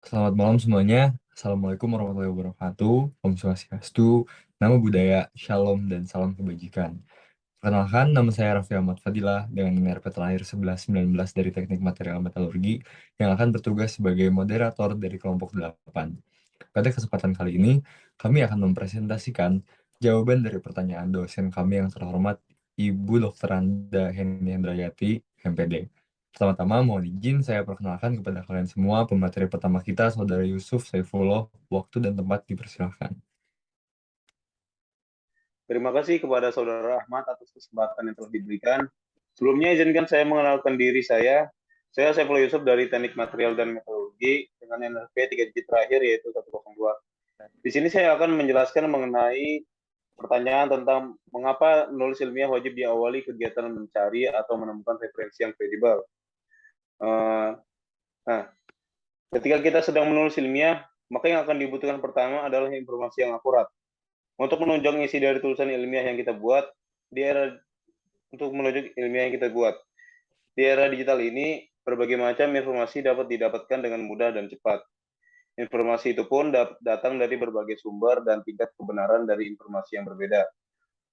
Selamat malam semuanya. Assalamualaikum warahmatullahi wabarakatuh. Om Swastiastu, Namo Buddhaya, Shalom, dan salam kebajikan. Perkenalkan, nama saya Raffi Ahmad Fadilah dengan NRP terakhir 1119 dari Teknik Material Metalurgi yang akan bertugas sebagai moderator dari kelompok 8. Pada kesempatan kali ini, kami akan mempresentasikan jawaban dari pertanyaan dosen kami yang terhormat, Ibu Dr. Anda Heni Hendrayati, MPD. Pertama-tama, mohon izin saya perkenalkan kepada kalian semua pemateri pertama kita, Saudara Yusuf Saifullah. Waktu dan tempat dipersilahkan. Terima kasih kepada Saudara Ahmad atas kesempatan yang telah diberikan. Sebelumnya izinkan saya mengenalkan diri saya. Saya Saifullah Yusuf dari Teknik Material dan Metalurgi dengan NRP 3 digit terakhir yaitu 102. Di sini saya akan menjelaskan mengenai pertanyaan tentang mengapa menulis ilmiah wajib diawali kegiatan mencari atau menemukan referensi yang kredibel. Nah, ketika kita sedang menulis ilmiah, maka yang akan dibutuhkan pertama adalah informasi yang akurat. Untuk menunjang isi dari tulisan ilmiah yang kita buat, di era untuk menunjuk ilmiah yang kita buat. Di era digital ini, berbagai macam informasi dapat didapatkan dengan mudah dan cepat. Informasi itu pun datang dari berbagai sumber dan tingkat kebenaran dari informasi yang berbeda.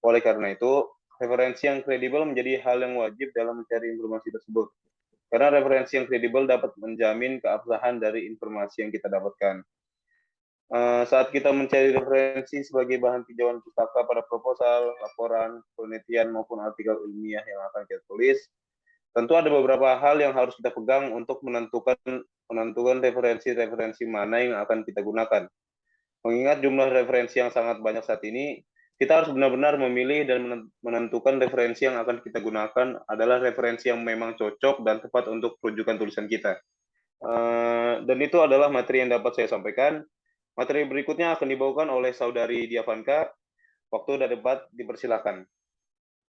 Oleh karena itu, referensi yang kredibel menjadi hal yang wajib dalam mencari informasi tersebut. Karena referensi yang kredibel dapat menjamin keabsahan dari informasi yang kita dapatkan. Saat kita mencari referensi sebagai bahan tinjauan pustaka pada proposal, laporan, penelitian, maupun artikel ilmiah yang akan kita tulis, tentu ada beberapa hal yang harus kita pegang untuk menentukan referensi-referensi mana yang akan kita gunakan. Mengingat jumlah referensi yang sangat banyak saat ini, kita harus benar-benar memilih dan menentukan referensi yang akan kita gunakan adalah referensi yang memang cocok dan tepat untuk rujukan tulisan kita. Dan itu adalah materi yang dapat saya sampaikan. Materi berikutnya akan dibawakan oleh Saudari Diavanka. Waktu dan debat dipersilakan.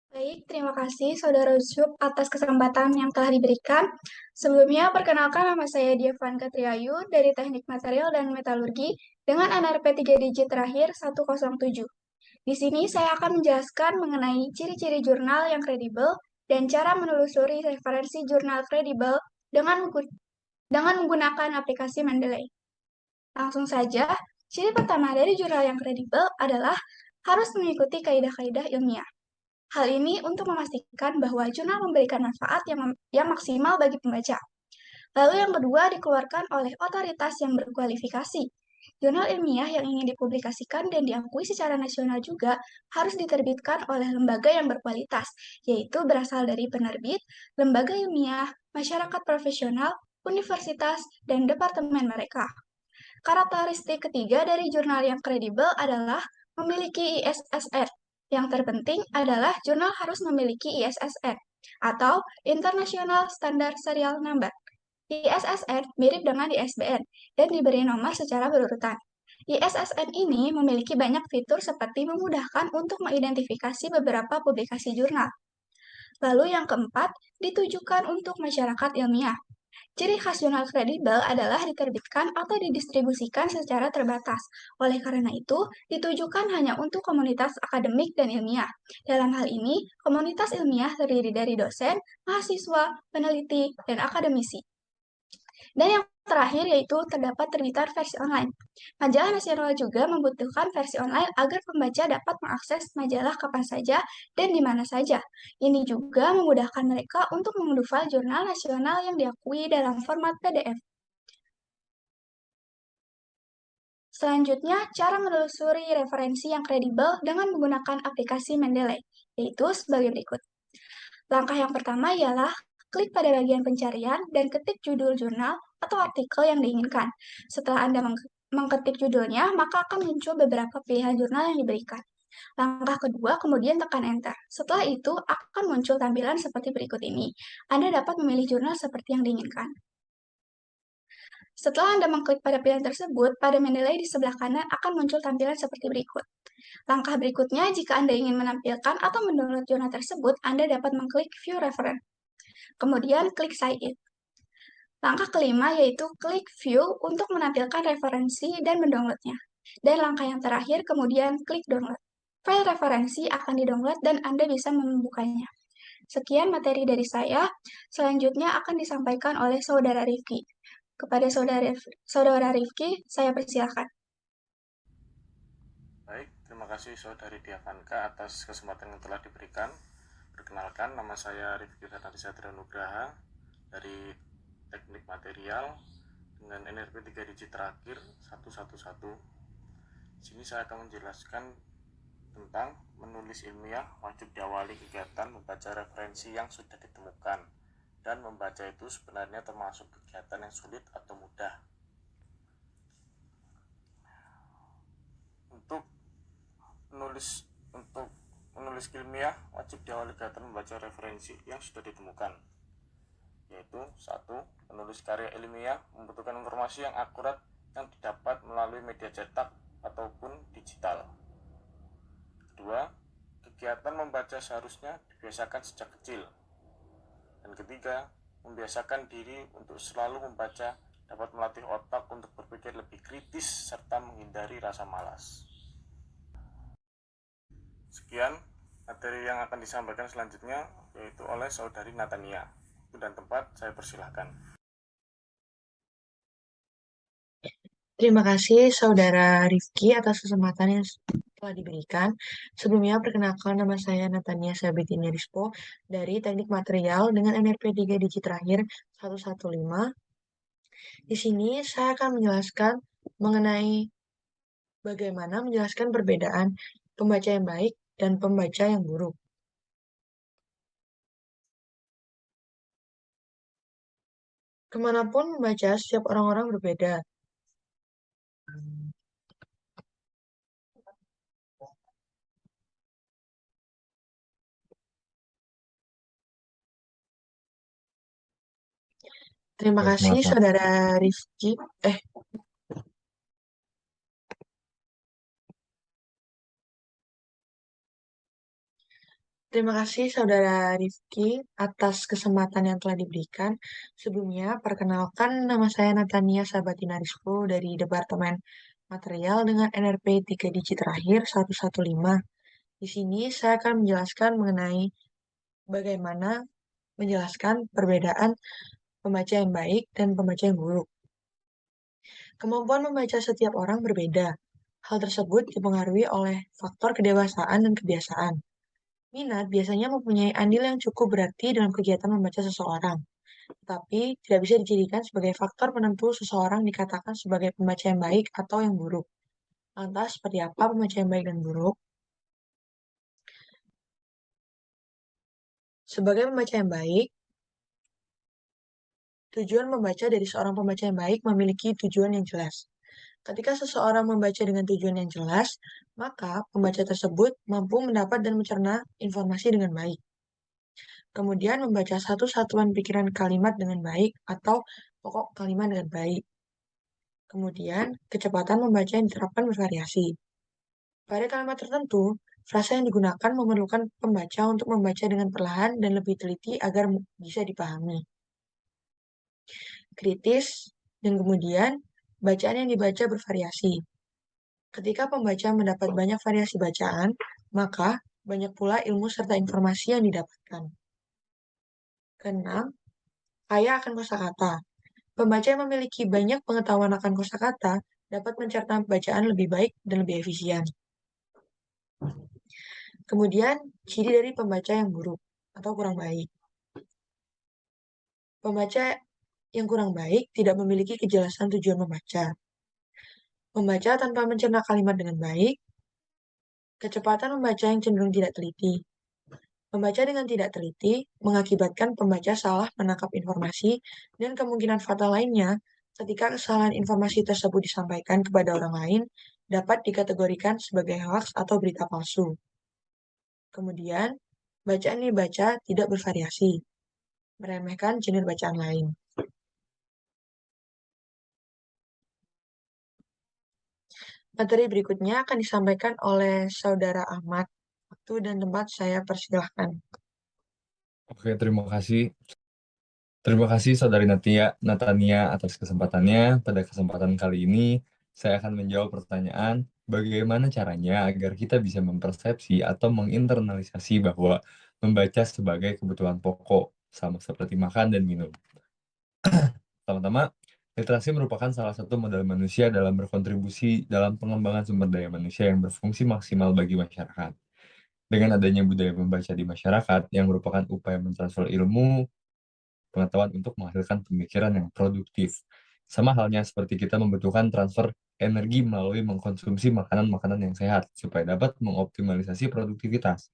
Baik, terima kasih Saudara Yusuf atas kesempatan yang telah diberikan. Sebelumnya, perkenalkan nama saya Diavanka Triayu dari Teknik Material dan Metalurgi dengan NRP 3 digit terakhir 107. Di sini saya akan menjelaskan mengenai ciri-ciri jurnal yang kredibel dan cara menelusuri referensi jurnal kredibel dengan menggunakan aplikasi Mendeley. Langsung saja, ciri pertama dari jurnal yang kredibel adalah harus mengikuti kaidah-kaidah ilmiah. Hal ini untuk memastikan bahwa jurnal memberikan manfaat yang maksimal bagi pembaca. Lalu yang kedua dikeluarkan oleh otoritas yang berkualifikasi. Jurnal ilmiah yang ingin dipublikasikan dan diakui secara nasional juga harus diterbitkan oleh lembaga yang berkualitas, yaitu berasal dari penerbit, lembaga ilmiah, masyarakat profesional, universitas, dan departemen mereka. Karakteristik ketiga dari jurnal yang kredibel adalah memiliki ISSN. Yang terpenting adalah jurnal harus memiliki ISSN atau International Standard Serial Number. ISSN mirip dengan ISBN dan diberi nomor secara berurutan. ISSN ini memiliki banyak fitur seperti memudahkan untuk mengidentifikasi beberapa publikasi jurnal. Lalu yang keempat, ditujukan untuk masyarakat ilmiah. Ciri khas jurnal kredibel adalah diterbitkan atau didistribusikan secara terbatas. Oleh karena itu, ditujukan hanya untuk komunitas akademik dan ilmiah. Dalam hal ini, komunitas ilmiah terdiri dari dosen, mahasiswa, peneliti, dan akademisi. Dan yang terakhir yaitu terdapat terbitan versi online. Majalah nasional juga membutuhkan versi online agar pembaca dapat mengakses majalah kapan saja dan di mana saja. Ini juga memudahkan mereka untuk mengunduh file jurnal nasional yang diakui dalam format PDF. Selanjutnya, cara menelusuri referensi yang kredibel dengan menggunakan aplikasi Mendeley, yaitu sebagai berikut. Langkah yang pertama ialah klik pada bagian pencarian dan ketik judul jurnal atau artikel yang diinginkan. Setelah Anda mengketik judulnya, maka akan muncul beberapa pilihan jurnal yang diberikan. Langkah kedua, kemudian tekan Enter. Setelah itu, akan muncul tampilan seperti berikut ini. Anda dapat memilih jurnal seperti yang diinginkan. Setelah Anda mengklik pada pilihan tersebut, pada Mendeley di sebelah kanan akan muncul tampilan seperti berikut. Langkah berikutnya, jika Anda ingin menampilkan atau mendownload jurnal tersebut, Anda dapat mengklik View Reference. Kemudian klik Sign In. Langkah kelima yaitu klik View untuk menampilkan referensi dan mendownloadnya. Dan langkah yang terakhir kemudian klik Download. File referensi akan didownload dan Anda bisa membukanya. Sekian materi dari saya, selanjutnya akan disampaikan oleh Saudara Rifki. Kepada Saudara Rifki, saya persilahkan. Baik, terima kasih Saudari Diavanka atas kesempatan yang telah diberikan. Perkenalkan, nama saya Rifki Fernandi Satria Nugraha dari Teknik Material dengan NRP 3 digit terakhir 111. Di sini saya akan menjelaskan tentang menulis ilmiah wajib diawali kegiatan membaca referensi yang sudah ditemukan, dan membaca itu sebenarnya termasuk kegiatan yang sulit atau mudah. Untuk menulis ilmiah wajib diawali kegiatan membaca referensi yang sudah ditemukan, yaitu 1. Menulis karya ilmiah membutuhkan informasi yang akurat yang didapat melalui media cetak ataupun digital. 2. Kegiatan membaca seharusnya dibiasakan sejak kecil. Dan ketiga, membiasakan diri untuk selalu membaca dapat melatih otak untuk berpikir lebih kritis serta menghindari rasa malas. Sekian materi yang akan disampaikan selanjutnya, yaitu oleh Saudari Natania. Waktu dan tempat saya persilahkan. Terima kasih Saudara Rifki atas kesempatan yang telah diberikan. Sebelumnya perkenalkan, nama saya Natania Sabitina Rispo dari Teknik Material dengan NRP 3 digit terakhir 115. Di sini saya akan menjelaskan mengenai bagaimana menjelaskan perbedaan pembaca yang baik dan pembaca yang buruk. Kemanapun membaca, setiap orang-orang berbeda. Terima kasih Saudara Rifki. Terima kasih Saudara Rifki atas kesempatan yang telah diberikan. Sebelumnya, perkenalkan, nama saya Natania Sabatina Rispo dari Departemen Material dengan NRP 3 digit terakhir 115. Di sini saya akan menjelaskan mengenai bagaimana menjelaskan perbedaan pembaca yang baik dan pembaca yang buruk. Kemampuan membaca setiap orang berbeda. Hal tersebut dipengaruhi oleh faktor kedewasaan dan kebiasaan. Minat biasanya mempunyai andil yang cukup berarti dalam kegiatan membaca seseorang, tetapi tidak bisa dijadikan sebagai faktor penentu seseorang dikatakan sebagai pembaca yang baik atau yang buruk. Lantas, seperti apa pembaca yang baik dan buruk? Sebagai pembaca yang baik, tujuan membaca dari seorang pembaca yang baik memiliki tujuan yang jelas. Ketika seseorang membaca dengan tujuan yang jelas, maka pembaca tersebut mampu mendapat dan mencerna informasi dengan baik. Kemudian membaca satu satuan pikiran kalimat dengan baik atau pokok kalimat dengan baik. Kemudian, kecepatan membaca yang diterapkan bervariasi. Pada kalimat tertentu, frasa yang digunakan memerlukan pembaca untuk membaca dengan perlahan dan lebih teliti agar bisa dipahami. Kritis, dan kemudian bacaan yang dibaca bervariasi. Ketika pembaca mendapat banyak variasi bacaan, maka banyak pula ilmu serta informasi yang didapatkan. Keenam, kaya akan kosakata. Pembaca yang memiliki banyak pengetahuan akan kosakata dapat mencerna bacaan lebih baik dan lebih efisien. Kemudian, ciri dari pembaca yang buruk atau kurang baik. Pembaca yang kurang baik tidak memiliki kejelasan tujuan membaca. Membaca tanpa mencerna kalimat dengan baik. Kecepatan membaca yang cenderung tidak teliti. Membaca dengan tidak teliti mengakibatkan pembaca salah menangkap informasi dan kemungkinan fatal lainnya ketika kesalahan informasi tersebut disampaikan kepada orang lain dapat dikategorikan sebagai hoax atau berita palsu. Kemudian, bacaan yang dibaca tidak bervariasi, meremehkan jenis bacaan lain. Materi berikutnya akan disampaikan oleh Saudara Ahmad. Waktu dan tempat saya persilahkan. Oke, terima kasih. Terima kasih Saudari Natania atas kesempatannya. Pada kesempatan kali ini, saya akan menjawab pertanyaan bagaimana caranya agar kita bisa mempersepsi atau menginternalisasi bahwa membaca sebagai kebutuhan pokok, sama seperti makan dan minum. Pertama-tama, Literasi merupakan salah satu modal manusia dalam berkontribusi dalam pengembangan sumber daya manusia yang berfungsi maksimal bagi masyarakat. Dengan adanya budaya membaca di masyarakat yang merupakan upaya mentransfer ilmu, pengetahuan untuk menghasilkan pemikiran yang produktif. Sama halnya seperti kita membutuhkan transfer energi melalui mengkonsumsi makanan-makanan yang sehat supaya dapat mengoptimalisasi produktivitas.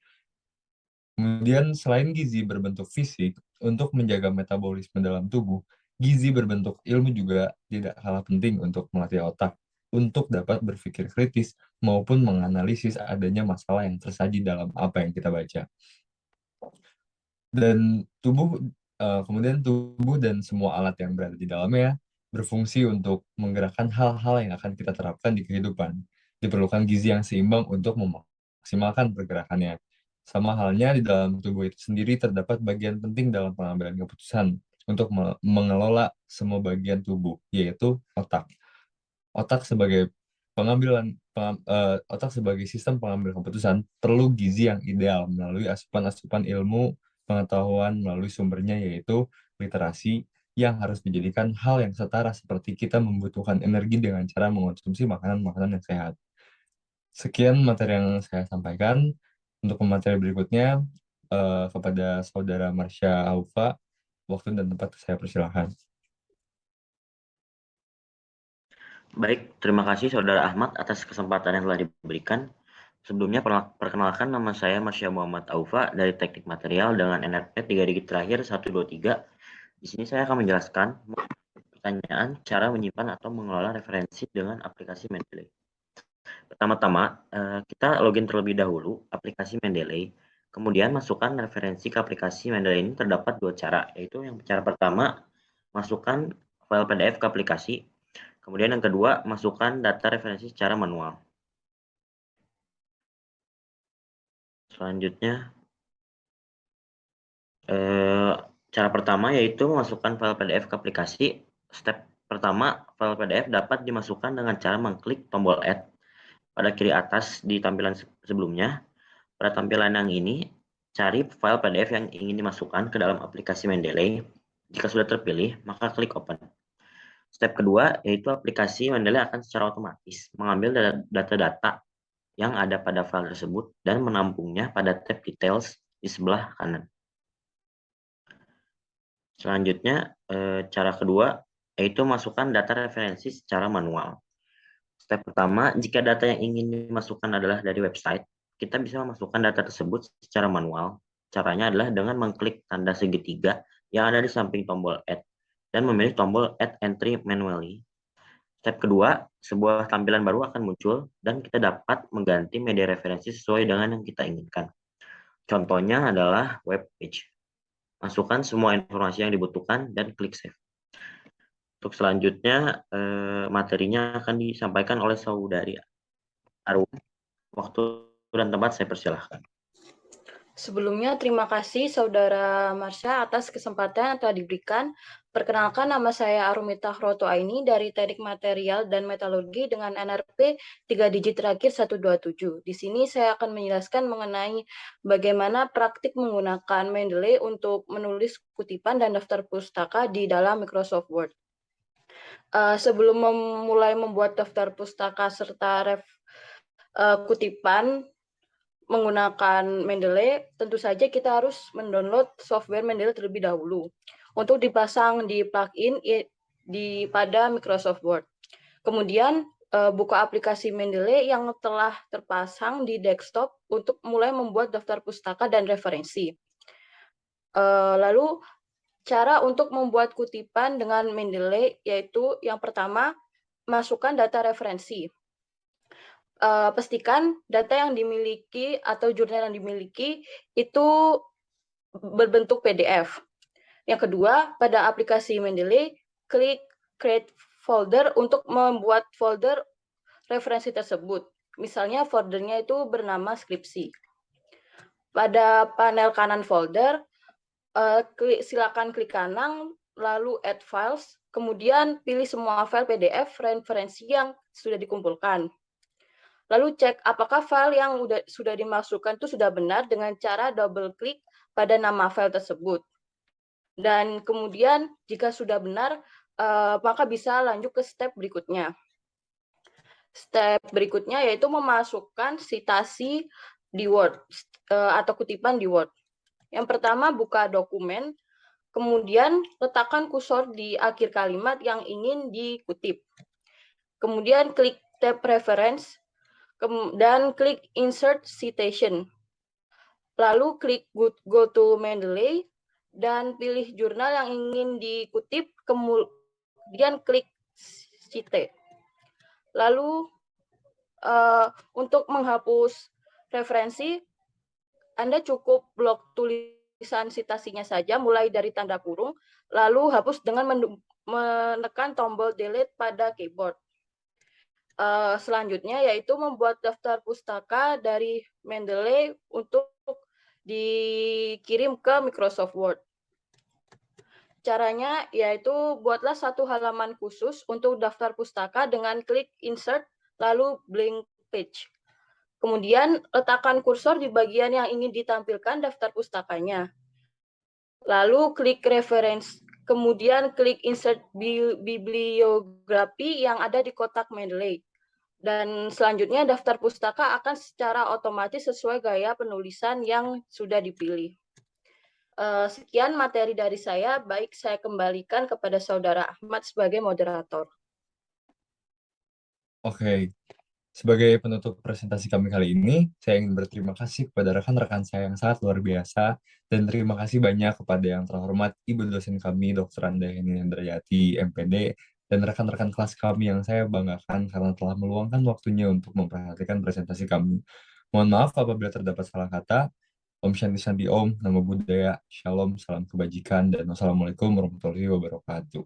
Kemudian selain gizi berbentuk fisik, untuk menjaga metabolisme dalam tubuh, gizi berbentuk ilmu juga tidak kalah penting untuk melatih otak untuk dapat berpikir kritis maupun menganalisis adanya masalah yang tersaji dalam apa yang kita baca. Dan kemudian tubuh dan semua alat yang berada di dalamnya berfungsi untuk menggerakkan hal-hal yang akan kita terapkan di kehidupan. Diperlukan gizi yang seimbang untuk memaksimalkan pergerakannya. Sama halnya di dalam tubuh itu sendiri terdapat bagian penting dalam pengambilan keputusan untuk mengelola semua bagian tubuh, yaitu otak. Otak sebagai otak sebagai sistem pengambil keputusan perlu gizi yang ideal melalui asupan-asupan ilmu pengetahuan melalui sumbernya, yaitu literasi, yang harus dijadikan hal yang setara seperti kita membutuhkan energi dengan cara mengonsumsi makanan-makanan yang sehat. Sekian materi yang saya sampaikan. Untuk materi berikutnya, kepada Saudara Marsha Aufa, waktu dan tempat saya persilahkan. Baik, terima kasih Saudara Ahmad atas kesempatan yang telah diberikan. Sebelumnya perkenalkan, nama saya Marsha Muhammad Aufa dari Teknik Material dengan NRP 3 digit terakhir 123. Di sini saya akan menjelaskan pertanyaan cara menyimpan atau mengelola referensi dengan aplikasi Mendeley. Pertama-tama, kita login terlebih dahulu aplikasi Mendeley. Kemudian masukkan referensi ke aplikasi Mendeley. Ini terdapat dua cara, yaitu yang cara pertama, masukkan file PDF ke aplikasi. Kemudian yang kedua, masukkan data referensi secara manual. Selanjutnya, cara pertama yaitu memasukkan file PDF ke aplikasi. Step pertama, file PDF dapat dimasukkan dengan cara mengklik tombol Add pada kiri atas di tampilan sebelumnya. Pada tampilan yang ini, cari file PDF yang ingin dimasukkan ke dalam aplikasi Mendeley. Jika sudah terpilih, maka klik Open. Step kedua, yaitu aplikasi Mendeley akan secara otomatis mengambil data-data yang ada pada file tersebut dan menampungnya pada tab Details di sebelah kanan. Selanjutnya, cara kedua, yaitu masukkan data referensi secara manual. Step pertama, jika data yang ingin dimasukkan adalah dari website, kita bisa memasukkan data tersebut secara manual. Caranya adalah dengan mengklik tanda segitiga yang ada di samping tombol Add dan memilih tombol Add Entry Manually. Step kedua, sebuah tampilan baru akan muncul dan kita dapat mengganti media referensi sesuai dengan yang kita inginkan. Contohnya adalah web page. Masukkan semua informasi yang dibutuhkan dan klik Save. Untuk selanjutnya, materinya akan disampaikan oleh Saudari Arum. Waktu dan tempat saya persilahkan. Sebelumnya, terima kasih Saudara Marsha atas kesempatan yang telah diberikan. Perkenalkan, nama saya Arumita Hrotoaini dari Teknik Material dan Metalurgi dengan NRP 3 digit terakhir 127. Di sini saya akan menjelaskan mengenai bagaimana praktik menggunakan Mendeley untuk menulis kutipan dan daftar pustaka di dalam Microsoft Word. Sebelum memulai membuat daftar pustaka serta kutipan menggunakan Mendeley, tentu saja kita harus mendownload software Mendeley terlebih dahulu untuk dipasang di plugin pada Microsoft Word. Kemudian buka aplikasi Mendeley yang telah terpasang di desktop untuk mulai membuat daftar pustaka dan referensi. Lalu cara untuk membuat kutipan dengan Mendeley yaitu yang pertama, masukkan data referensi. Pastikan data yang dimiliki atau jurnal yang dimiliki itu berbentuk PDF. Yang kedua, pada aplikasi Mendeley, klik Create Folder untuk membuat folder referensi tersebut. Misalnya foldernya itu bernama skripsi. Pada panel kanan folder, silakan klik kanan, lalu Add Files, kemudian pilih semua file PDF referensi yang sudah dikumpulkan. Lalu cek apakah file yang sudah dimasukkan itu sudah benar dengan cara double klik pada nama file tersebut. Dan kemudian jika sudah benar, maka bisa lanjut ke step berikutnya. Step berikutnya yaitu memasukkan citasi di Word atau kutipan di Word. Yang pertama, buka dokumen, kemudian letakkan kursor di akhir kalimat yang ingin dikutip. Kemudian klik tab reference dan klik insert citation. Lalu klik go to Mendeley dan pilih jurnal yang ingin dikutip, kemudian klik cite. Lalu untuk menghapus referensi, Anda cukup blok tulisan citasinya saja, mulai dari tanda kurung, lalu hapus dengan menekan tombol delete pada keyboard. Selanjutnya yaitu membuat daftar pustaka dari Mendeley untuk dikirim ke Microsoft Word. Caranya yaitu buatlah satu halaman khusus untuk daftar pustaka dengan klik insert lalu blank page. Kemudian letakkan kursor di bagian yang ingin ditampilkan daftar pustakanya. Lalu klik reference, kemudian klik insert bibliografi yang ada di kotak Mendeley. Dan selanjutnya daftar pustaka akan secara otomatis sesuai gaya penulisan yang sudah dipilih. Sekian materi dari saya, baik saya kembalikan kepada Saudara Ahmad sebagai moderator. Oke, sebagai penutup presentasi kami kali ini, saya ingin berterima kasih kepada rekan-rekan saya yang sangat luar biasa, dan terima kasih banyak kepada yang terhormat Ibu dosen kami, Dr. Anda Heni Hendrayati, MPD, dan rekan-rekan kelas kami yang saya banggakan karena telah meluangkan waktunya untuk memperhatikan presentasi kami. Mohon maaf apabila terdapat salah kata. Om Shanti Shanti Om, Namo Buddhaya, Shalom, salam kebajikan, dan wassalamualaikum warahmatullahi wabarakatuh.